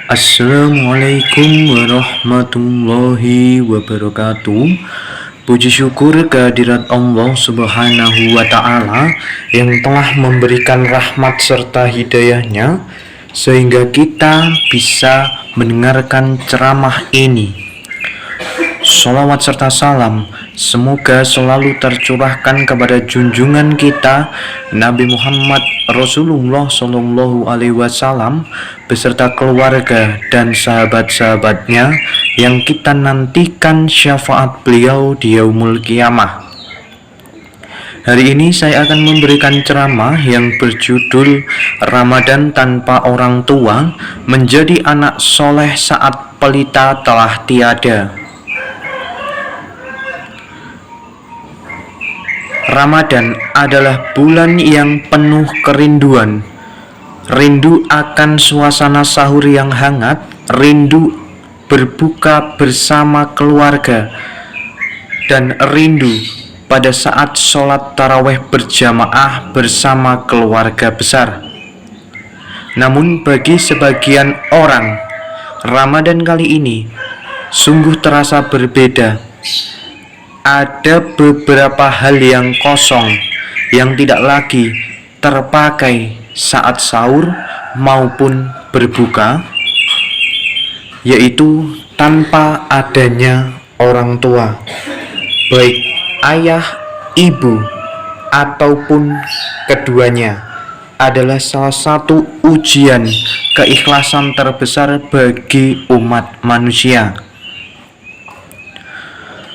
Assalamualaikum warahmatullahi wabarakatuh. Puji syukur kehadirat Allah Subhanahu wa Ta'ala yang telah memberikan rahmat serta hidayahnya sehingga kita bisa mendengarkan ceramah ini. Sholawat serta salam semoga selalu tercurahkan kepada junjungan kita Nabi Muhammad Rasulullah Shallallahu Alaihi Wasallam beserta keluarga dan sahabat-sahabatnya yang kita nantikan syafaat beliau di yaumul qiyamah. Hari ini saya akan memberikan ceramah yang berjudul Ramadan tanpa orang tua menjadi anak soleh saat pelita telah tiada. Ramadan adalah bulan yang penuh kerinduan. Rindu akan suasana sahur yang hangat, rindu berbuka bersama keluarga, dan rindu pada saat sholat tarawih berjamaah bersama keluarga besar. Namun bagi sebagian orang, Ramadan kali ini sungguh terasa berbeda. Ada beberapa hal yang kosong yang tidak lagi terpakai saat sahur maupun berbuka, yaitu tanpa adanya orang tua, baik ayah, ibu, ataupun keduanya, adalah salah satu ujian keikhlasan terbesar bagi umat manusia.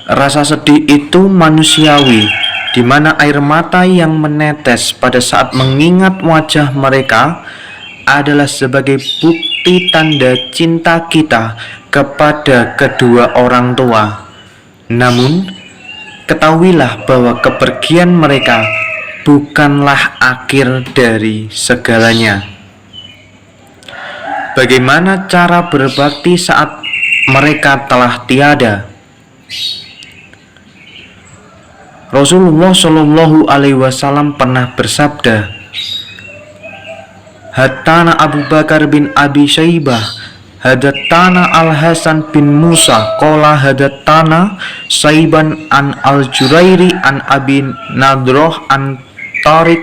Rasa sedih itu manusiawi, di mana air mata yang menetes pada saat mengingat wajah mereka adalah sebagai bukti tanda cinta kita kepada kedua orang tua. Namun, ketahuilah bahwa kepergian mereka bukanlah akhir dari segalanya. Bagaimana cara berbakti saat mereka telah tiada? Rasulullah Shallallahu Alaihi Wasallam pernah bersabda, "Hattana Abu Bakar bin Abi Syaibah, hadattana Al Hasan bin Musa, qala hadattana Saiban an Al Jurairi an Abi Nadroh an Tariq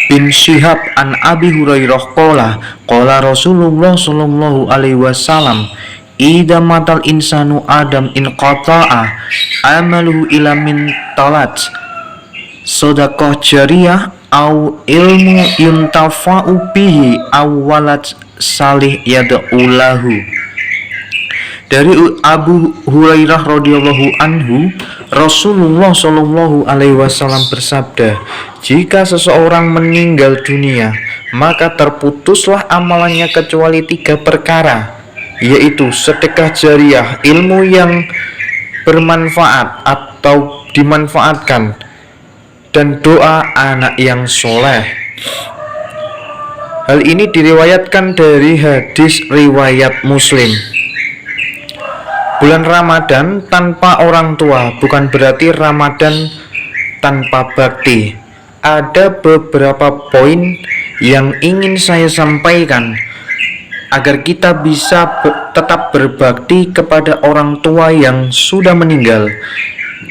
bin Syihab an Abi Hurairah qala Rasulullah Shallallahu Alaihi Wasallam, Ida matal insanu Adam in qata'a amaluhu ila min talat sedekah jariyah au ilmu yuntafa'u bihi aw walad salih yad'ulahu." Dari Abu Hurairah radhiyallahu anhu, Rasulullah shallallahu alaihi wasallam bersabda, "Jika seseorang meninggal dunia, maka terputuslah amalannya kecuali 3 perkara, yaitu sedekah jariah, ilmu yang bermanfaat atau dimanfaatkan, dan doa anak yang soleh." Hal ini diriwayatkan dari hadis riwayat Muslim. Bulan Ramadan tanpa orang tua bukan berarti Ramadan tanpa bakti. Ada beberapa poin yang ingin saya sampaikan agar kita bisa tetap berbakti kepada orang tua yang sudah meninggal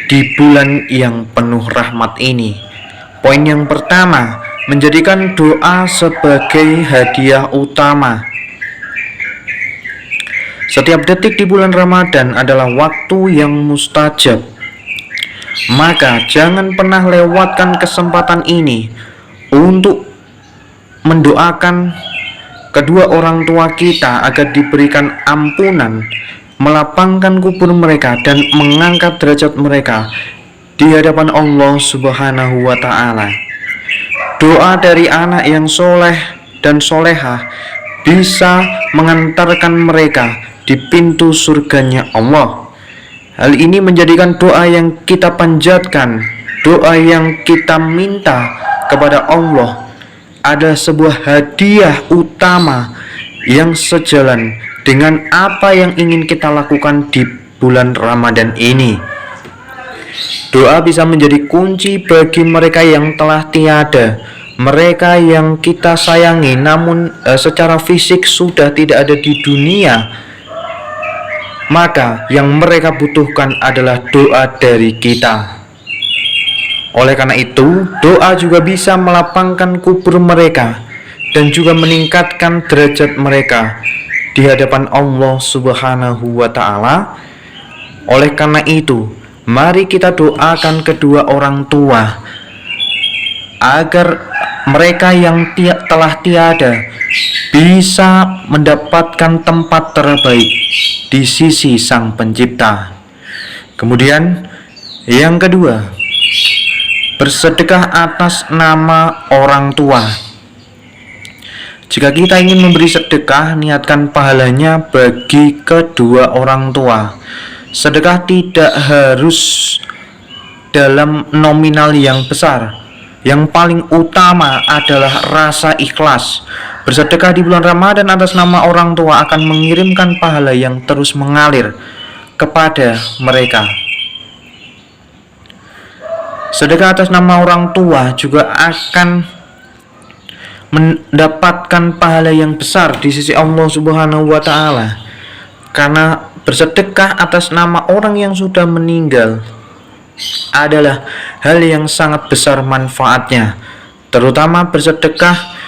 di bulan yang penuh rahmat ini. Poin yang pertama, menjadikan doa sebagai hadiah utama. Setiap detik di bulan Ramadan adalah waktu yang mustajab. Maka jangan pernah lewatkan kesempatan ini untuk mendoakan kedua orang tua kita agar diberikan ampunan, melapangkan kubur mereka, dan mengangkat derajat mereka di hadapan Allah Subhanahu wa Ta'ala. Doa dari anak yang soleh dan solehah bisa mengantarkan mereka di pintu surganya Allah. Hal ini menjadikan doa yang kita panjatkan, doa yang kita minta kepada Allah ada sebuah hadiah utama yang sejalan dengan apa yang ingin kita lakukan di bulan Ramadan ini. Doa bisa menjadi kunci bagi mereka yang telah tiada, mereka yang kita sayangi namun secara fisik sudah tidak ada di dunia, maka yang mereka butuhkan adalah doa dari kita. Oleh karena itu, doa juga bisa melapangkan kubur mereka dan juga meningkatkan derajat mereka di hadapan Allah Subhanahu wa Ta'ala. Oleh karena itu, mari kita doakan kedua orang tua agar mereka yang telah tiada bisa mendapatkan tempat terbaik di sisi Sang Pencipta. Kemudian yang kedua, bersedekah atas nama orang tua. Jika kita ingin memberi sedekah, niatkan pahalanya bagi kedua orang tua. Sedekah tidak harus dalam nominal yang besar. Yang paling utama adalah rasa ikhlas. Bersedekah di bulan Ramadan atas nama orang tua akan mengirimkan pahala yang terus mengalir kepada mereka. Sedekah atas nama orang tua juga akan mendapatkan pahala yang besar di sisi Allah Subhanahu wa Ta'ala, karena bersedekah atas nama orang yang sudah meninggal adalah hal yang sangat besar manfaatnya, terutama bersedekah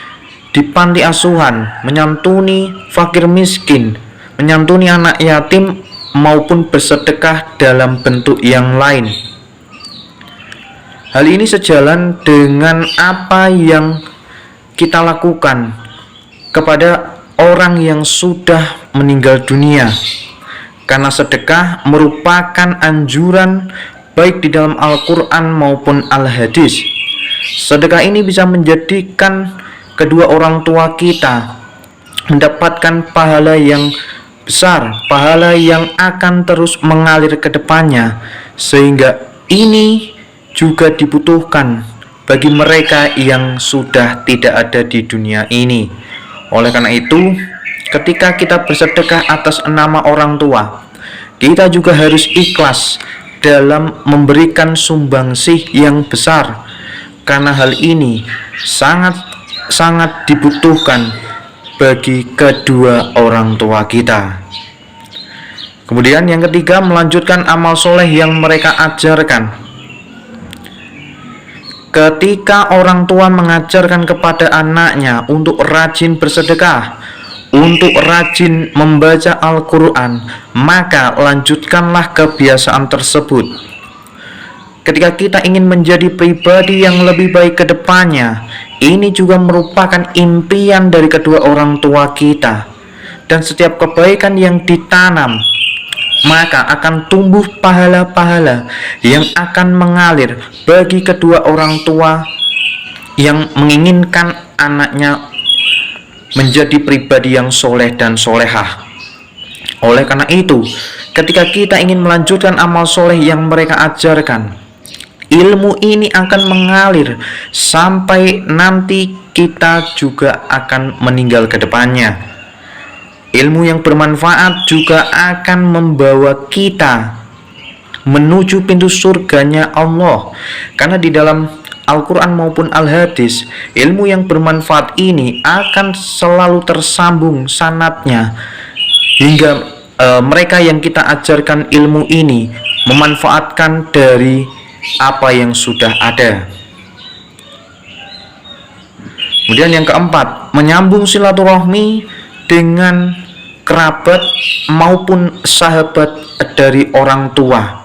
di panti asuhan, menyantuni fakir miskin, menyantuni anak yatim, maupun bersedekah dalam bentuk yang lain. Hal ini sejalan dengan apa yang kita lakukan kepada orang yang sudah meninggal dunia, karena sedekah merupakan anjuran baik di dalam Al-Quran maupun Al-Hadis. Sedekah ini bisa menjadikan kedua orang tua kita mendapatkan pahala yang besar, pahala yang akan terus mengalir ke depannya, sehingga ini juga dibutuhkan bagi mereka yang sudah tidak ada di dunia ini. Oleh karena itu, ketika kita bersedekah atas nama orang tua, kita juga harus ikhlas dalam memberikan sumbangsih yang besar, karena hal ini sangat dibutuhkan bagi kedua orang tua kita. Kemudian yang ketiga, melanjutkan amal soleh yang mereka ajarkan. Ketika orang tua mengajarkan kepada anaknya untuk rajin bersedekah, untuk rajin membaca Al-Quran, maka lanjutkanlah kebiasaan tersebut. Ketika kita ingin menjadi pribadi yang lebih baik ke depannya, ini juga merupakan impian dari kedua orang tua kita. Dan setiap kebaikan yang ditanam, maka akan tumbuh pahala-pahala yang akan mengalir bagi kedua orang tua yang menginginkan anaknya menjadi pribadi yang soleh dan solehah. Oleh karena itu, ketika kita ingin melanjutkan amal soleh yang mereka ajarkan, ilmu ini akan mengalir sampai nanti kita juga akan meninggal ke depannya. Ilmu yang bermanfaat juga akan membawa kita menuju pintu surganya Allah. Karena di dalam Al-Quran maupun Al-Hadis, ilmu yang bermanfaat ini akan selalu tersambung sanadnya, hingga mereka yang kita ajarkan ilmu ini memanfaatkan dari apa yang sudah ada. Kemudian yang keempat, menyambung silaturahmi dengan kerabat maupun sahabat dari orang tua.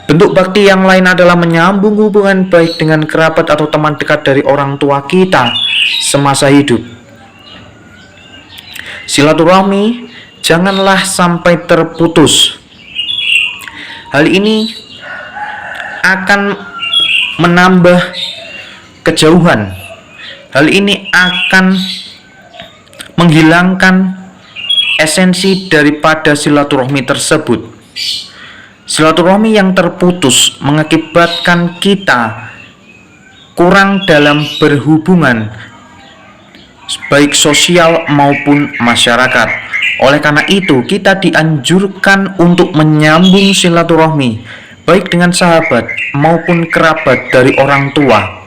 Bentuk bakti yang lain adalah menyambung hubungan baik dengan kerabat atau teman dekat dari orang tua kita semasa hidup. Silaturahmi janganlah sampai terputus. Hal ini akan menambah kejauhan. Hal ini akan menghilangkan esensi daripada silaturahmi tersebut. Silaturahmi yang terputus mengakibatkan kita kurang dalam berhubungan baik sosial maupun masyarakat. Oleh karena itu, kita dianjurkan untuk menyambung silaturahmi baik dengan sahabat maupun kerabat dari orang tua.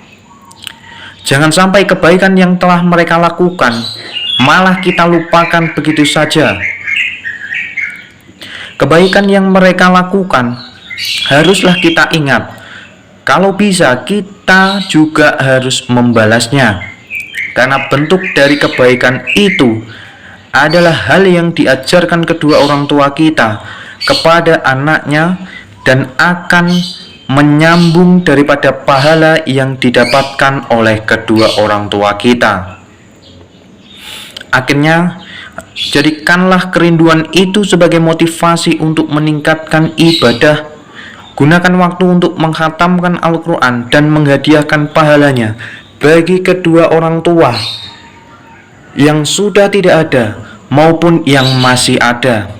Jangan sampai kebaikan yang telah mereka lakukan malah kita lupakan begitu saja. Kebaikan yang mereka lakukan haruslah kita ingat. Kalau bisa, kita juga harus membalasnya, karena bentuk dari kebaikan itu adalah hal yang diajarkan kedua orang tua kita kepada anaknya dan akan menyambung daripada pahala yang didapatkan oleh kedua orang tua kita. Akhirnya, jadikanlah kerinduan itu sebagai motivasi untuk meningkatkan ibadah. Gunakan waktu untuk menghatamkan Al-Quran dan menghadiahkan pahalanya bagi kedua orang tua yang sudah tidak ada maupun yang masih ada.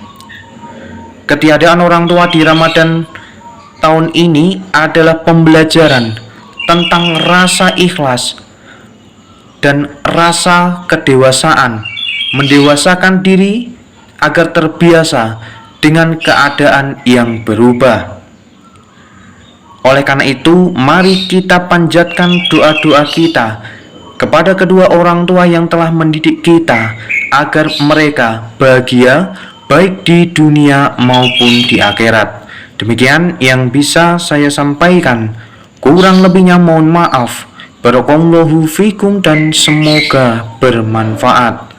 Ketiadaan orang tua di Ramadan tahun ini adalah pembelajaran tentang rasa ikhlas dan rasa kedewasaan, mendewasakan diri agar terbiasa dengan keadaan yang berubah. Oleh karena itu, mari kita panjatkan doa-doa kita kepada kedua orang tua yang telah mendidik kita agar mereka bahagia baik di dunia maupun di akhirat. Demikian yang bisa saya sampaikan. Kurang lebihnya mohon maaf. Barakallahu fikum dan semoga bermanfaat.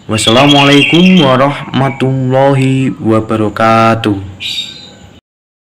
Wassalamualaikum warahmatullahi wabarakatuh.